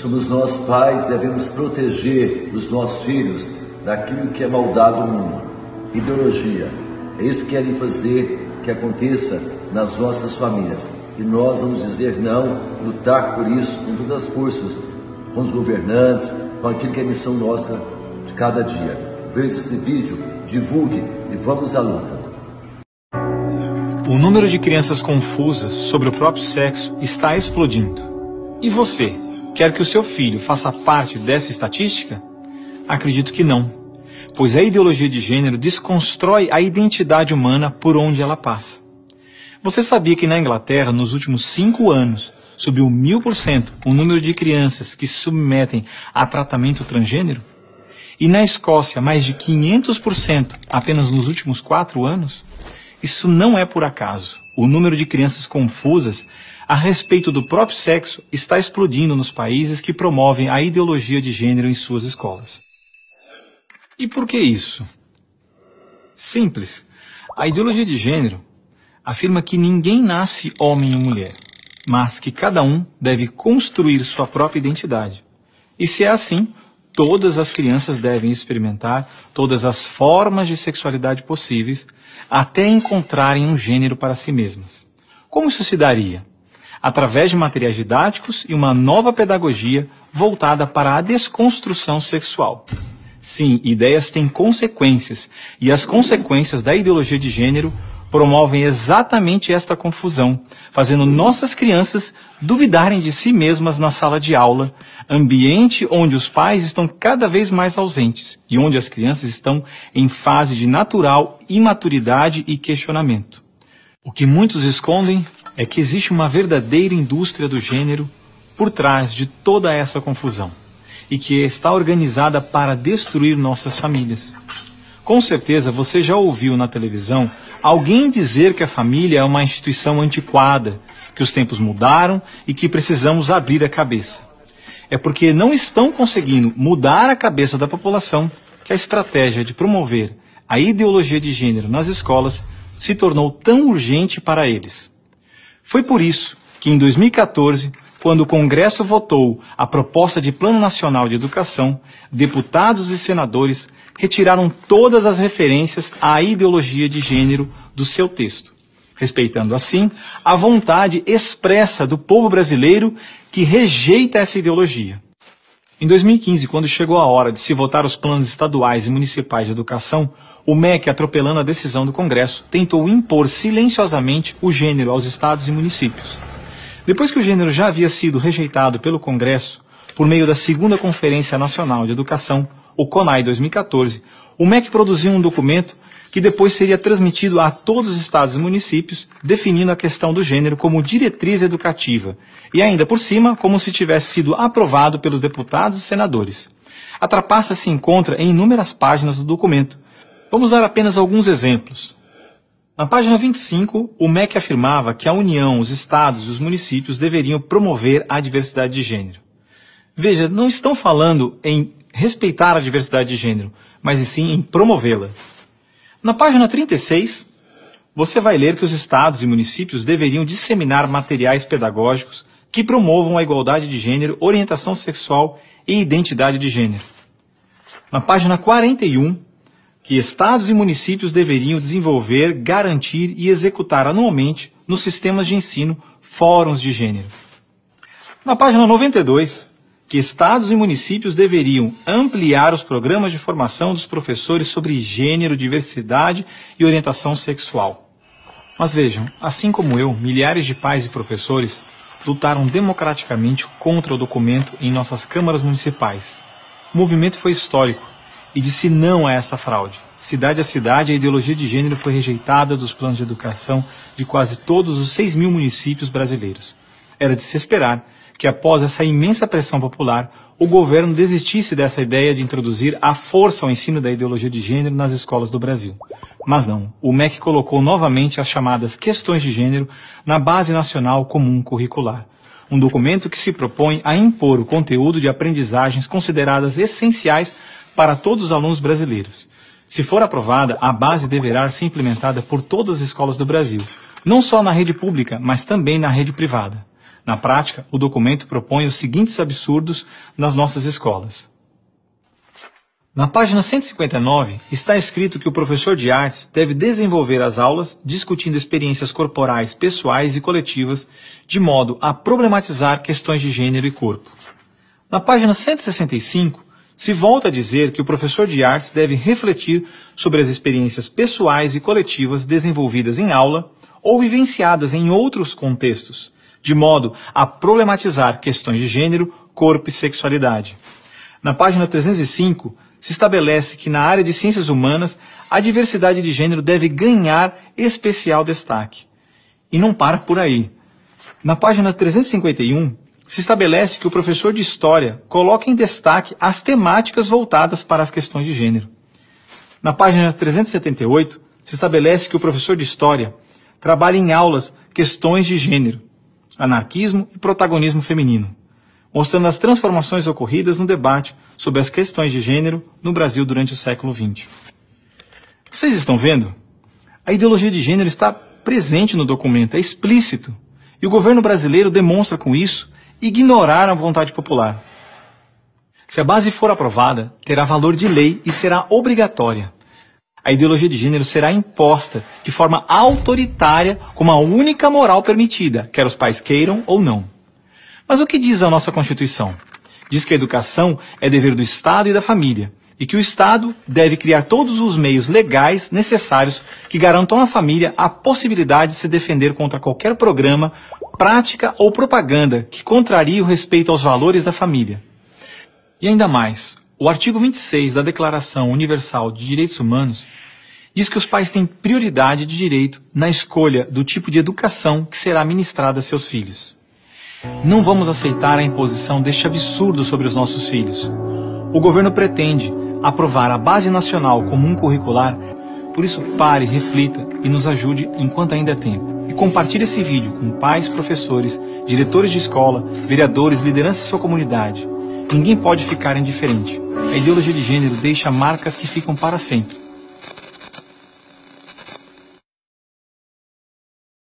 Somos nós pais, devemos proteger os nossos filhos daquilo que é maldade do mundo, ideologia. É isso que querem fazer que aconteça nas nossas famílias. E nós vamos dizer não, lutar por isso com todas as forças, com os governantes, com aquilo que é a missão nossa de cada dia. Veja esse vídeo, divulgue e vamos à luta. O número de crianças confusas sobre o próprio sexo está explodindo. E você, quer que o seu filho faça parte dessa estatística? Acredito que não, pois a ideologia de gênero desconstrói a identidade humana por onde ela passa. Você sabia que na Inglaterra, nos últimos 5 anos, subiu 1000% o número de crianças que se submetem a tratamento transgênero? E na Escócia, mais de 500% apenas nos últimos 4 anos? Isso não é por acaso. O número de crianças confusas a respeito do próprio sexo está explodindo nos países que promovem a ideologia de gênero em suas escolas. E por que isso? Simples. A ideologia de gênero afirma que ninguém nasce homem ou mulher, mas que cada um deve construir sua própria identidade. E se é assim, todas as crianças devem experimentar todas as formas de sexualidade possíveis até encontrarem um gênero para si mesmas. Como isso se daria? Através de materiais didáticos e uma nova pedagogia voltada para a desconstrução sexual. Sim, ideias têm consequências, e as consequências da ideologia de gênero promovem exatamente esta confusão, fazendo nossas crianças duvidarem de si mesmas na sala de aula, ambiente onde os pais estão cada vez mais ausentes e onde as crianças estão em fase de natural imaturidade e questionamento. O que muitos escondem é que existe uma verdadeira indústria do gênero por trás de toda essa confusão e que está organizada para destruir nossas famílias. Com certeza você já ouviu na televisão alguém dizer que a família é uma instituição antiquada, que os tempos mudaram e que precisamos abrir a cabeça. É porque não estão conseguindo mudar a cabeça da população que a estratégia de promover a ideologia de gênero nas escolas se tornou tão urgente para eles. Foi por isso que em 2014, quando o Congresso votou a proposta de Plano Nacional de Educação, deputados e senadores retiraram todas as referências à ideologia de gênero do seu texto, respeitando assim a vontade expressa do povo brasileiro que rejeita essa ideologia. Em 2015, quando chegou a hora de se votar os planos estaduais e municipais de educação, o MEC, atropelando a decisão do Congresso, tentou impor silenciosamente o gênero aos estados e municípios. Depois que o gênero já havia sido rejeitado pelo Congresso, por meio da Segunda Conferência Nacional de Educação, o CONAE 2014, o MEC produziu um documento que depois seria transmitido a todos os estados e municípios, definindo a questão do gênero como diretriz educativa, e ainda por cima, como se tivesse sido aprovado pelos deputados e senadores. A trapaça se encontra em inúmeras páginas do documento. Vamos dar apenas alguns exemplos. Na página 25, o MEC afirmava que a União, os estados e os municípios deveriam promover a diversidade de gênero. Veja, não estão falando em respeitar a diversidade de gênero, mas sim em promovê-la. Na página 36, você vai ler que os estados e municípios deveriam disseminar materiais pedagógicos que promovam a igualdade de gênero, orientação sexual e identidade de gênero. Na página 41, que estados e municípios deveriam desenvolver, garantir e executar anualmente nos sistemas de ensino fóruns de gênero. Na página 92, que estados e municípios deveriam ampliar os programas de formação dos professores sobre gênero, diversidade e orientação sexual. Mas vejam, assim como eu, milhares de pais e professores lutaram democraticamente contra o documento em nossas câmaras municipais. O movimento foi histórico e disse não a essa fraude. Cidade a cidade, a ideologia de gênero foi rejeitada dos planos de educação de quase todos os 6.000 municípios brasileiros. Era de se esperar que, após essa imensa pressão popular, o governo desistisse dessa ideia de introduzir à força o ensino da ideologia de gênero nas escolas do Brasil. Mas não, o MEC colocou novamente as chamadas questões de gênero na Base Nacional Comum Curricular, um documento que se propõe a impor o conteúdo de aprendizagens consideradas essenciais para todos os alunos brasileiros. Se for aprovada, a base deverá ser implementada por todas as escolas do Brasil, não só na rede pública, mas também na rede privada. Na prática, o documento propõe os seguintes absurdos nas nossas escolas. Na página 159, está escrito que o professor de artes deve desenvolver as aulas discutindo experiências corporais, pessoais e coletivas, de modo a problematizar questões de gênero e corpo. Na página 165, se volta a dizer que o professor de artes deve refletir sobre as experiências pessoais e coletivas desenvolvidas em aula ou vivenciadas em outros contextos, de modo a problematizar questões de gênero, corpo e sexualidade. Na página 305, se estabelece que na área de ciências humanas, a diversidade de gênero deve ganhar especial destaque. E não para por aí. Na página 351, se estabelece que o professor de História coloca em destaque as temáticas voltadas para as questões de gênero. Na página 378, se estabelece que o professor de História trabalha em aulas questões de gênero, anarquismo e protagonismo feminino, mostrando as transformações ocorridas no debate sobre as questões de gênero no Brasil durante o século XX. Vocês estão vendo? A ideologia de gênero está presente no documento, é explícito, e o governo brasileiro demonstra com isso ignorar a vontade popular. Se a base for aprovada, terá valor de lei e será obrigatória. A ideologia de gênero será imposta de forma autoritária como a única moral permitida, quer os pais queiram ou não. Mas o que diz a nossa Constituição? Diz que a educação é dever do Estado e da família, e que o Estado deve criar todos os meios legais necessários que garantam à família a possibilidade de se defender contra qualquer programa, prática ou propaganda que contrarie o respeito aos valores da família. E ainda mais, o artigo 26 da Declaração Universal de Direitos Humanos diz que os pais têm prioridade de direito na escolha do tipo de educação que será ministrada a seus filhos. Não vamos aceitar a imposição deste absurdo sobre os nossos filhos. O governo pretende aprovar a Base Nacional Comum Curricular, por isso pare, reflita e nos ajude enquanto ainda é tempo. E compartilhe esse vídeo com pais, professores, diretores de escola, vereadores, lideranças de sua comunidade. Ninguém pode ficar indiferente. A ideologia de gênero deixa marcas que ficam para sempre.